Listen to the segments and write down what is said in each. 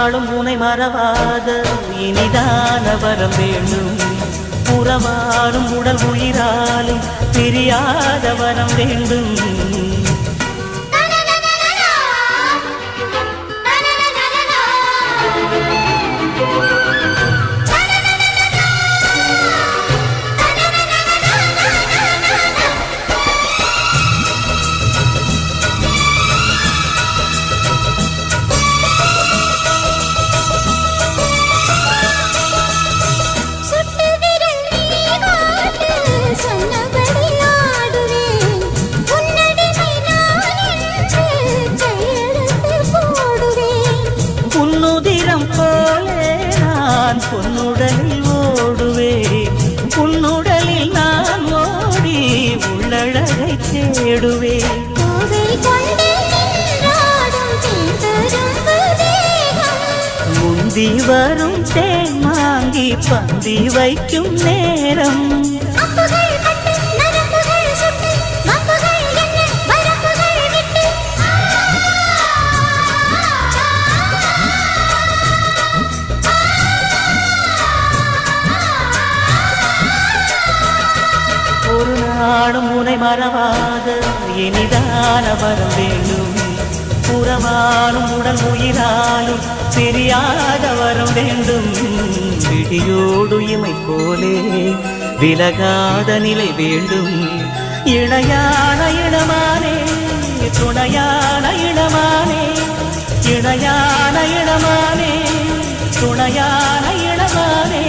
நாளும் உனை மறவாத இனிதான வரம் வேண்டும். உறவாலும் உடல் உயிராலும் பிரியாத வரம் வேண்டும். போலே நான் பொன்னுடலில் ஓடுவேன். உன்னுடலில் நான் ஓடி உள்ளழகை தேடுவேன். முந்தி வரும் தேன் வாங்கி பந்தி வைக்கும் நேரம். ஒரு நாளும் உனை மறவாத இனிதான வரம் வேண்டும். உறவாலும் உடல் உயிராலும் பிரியாத வரம் வேண்டும். விடியோடு இமை போலே விலகாத நிலை வேண்டும். இணையான இளமானே துணையான இளமானே, இணையான இளமானே துணையான இளமானே.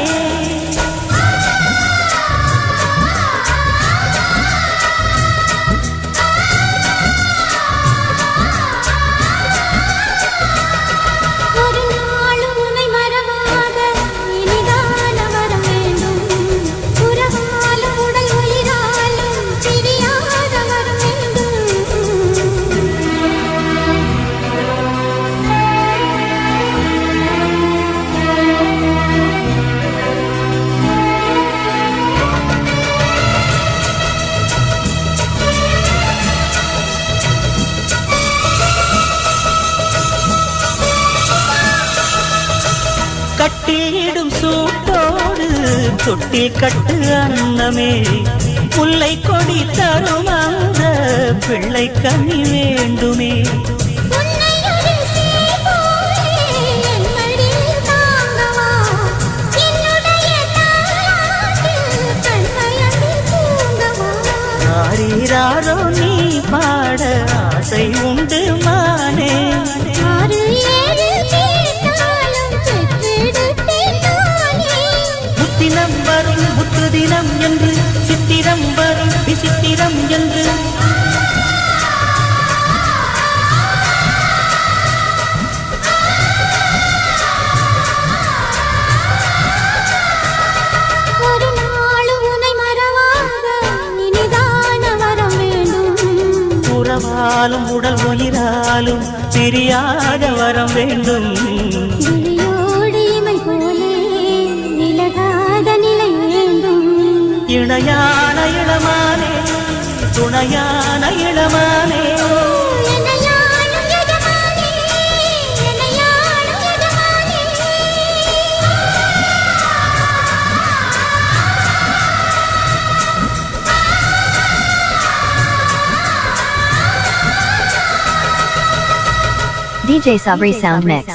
கட்டியிடும் சூட்டோடு தொட்டி கட்டு அன்னமே, முல்லை கொடி தரும் அந்த பிள்ளை கனி வேண்டுமே. யாரோ நீ பாட ஆசை உண்டு மானே. முத்தினம் வரும் புத்து தினம் என்று, சித்திரம் வரும் விசித்திரம் என்று. ஒரு நாளும் உனை மறவாத இனிதான வரம் வேண்டும். உறவாலும் உடல் உயிராலும் பிரியாத வரம் வேண்டும். இணையான இளமானே துணையான இளமானே. DJ Sabri Sound Mix.